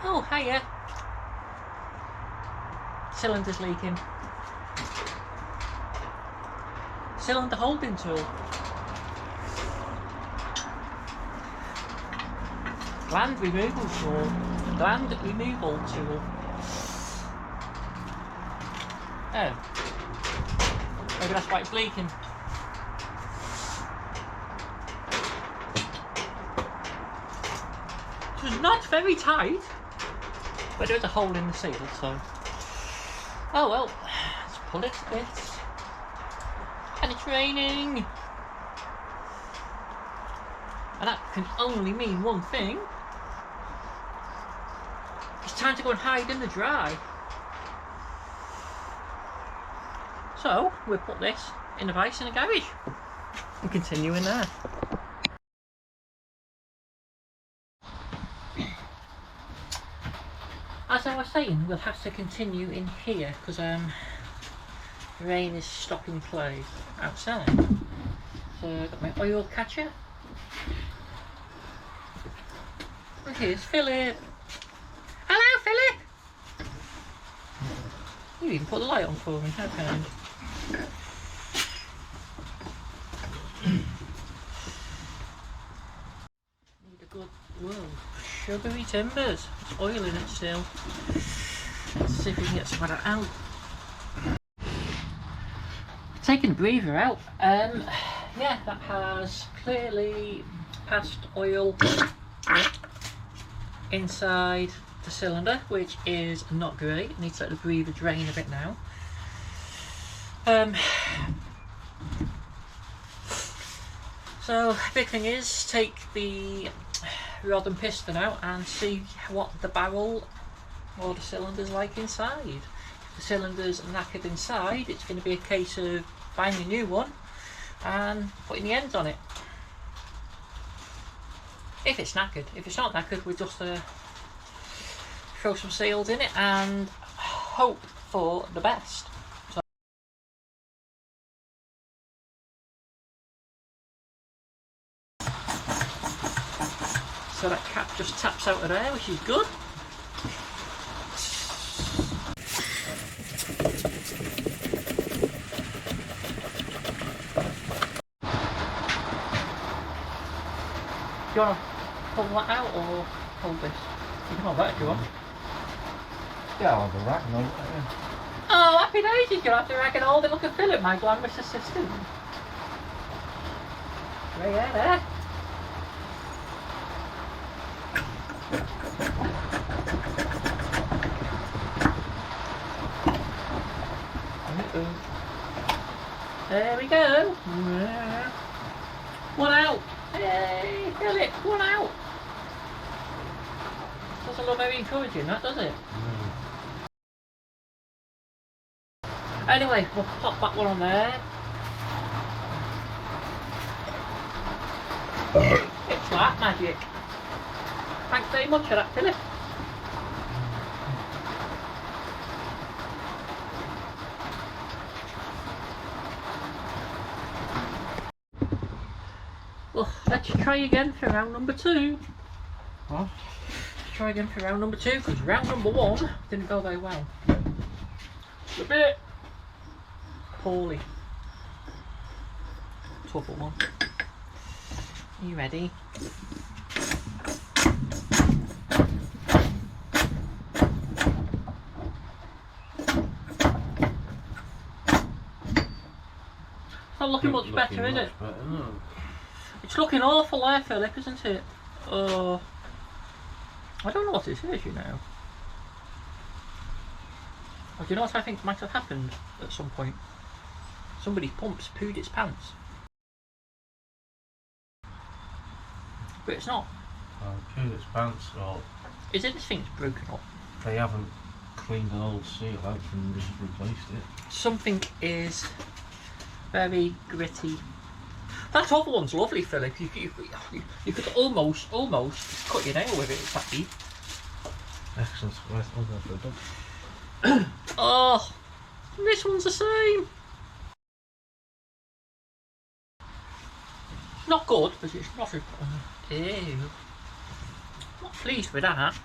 Oh, hiya. Cylinder's leaking. Cylinder holding tool. Gland removal tool. Gland removal tool. Oh. Maybe that's why it's leaking. So it's not very tight, but there's a hole in the seal, so. Oh well, let's pull it a bit. And it's raining. And that can only mean one thing. It's time to go and hide in the dry. So, we'll put this in the vise in the garage and continue in there. As I was saying, we'll have to continue in here because the rain is stopping play outside. So I've got my oil catcher. And here's Philip. Hello, Philip! You even put the light on for me, how kind. Need a good, whoa, sugary timbers. It's oil in it still. Let's see if we can get some of that out. Taking the breather out. Yeah, that has clearly passed oil inside the cylinder, which is not great. It needs to let the breather drain a bit now. So big thing is take the rod and piston out and see what the barrel or the cylinder's like inside. If the cylinder's knackered inside, it's going to be a case of buying a new one and putting the ends on it. If it's knackered. If it's not knackered, we just throw some seals in it and hope for the best. So that cap just taps out of there, which is good. Do you want to pull that out or hold this? You can hold that if you want. Yeah, I'll have the rack and hold it. Oh, happy days! You'll have to rack and hold it. Look at Philip, my glamorous assistant. Right there. There we go. One out. Hey, Philip, one out. Doesn't look very encouraging, that does it? Anyway, we'll pop that one on there. It's that magic. Thanks very much for that, Philip. Well, let's try again for round number 2. What? Let's try again for round number 2 because round number 1 didn't go very well. A bit poorly. Tougher one. Are you ready? It's not looking much better, is it? No. It's looking awful there, Philip, isn't it? Oh, I don't know what this is, you know. Or do you know what I think might have happened at some point? Somebody's pumps pooed its pants. But it's not. Pooed its pants, or Is it this thing's broken up? they haven't cleaned an old seal out and just replaced it. Something is very gritty. That other one's lovely, Philip. You could almost cut your nail with it. It's that deep. Excellent. Right, I'll go for a dog. Oh, this one's the same. Not good, but it's not as... Ew. Not pleased with that.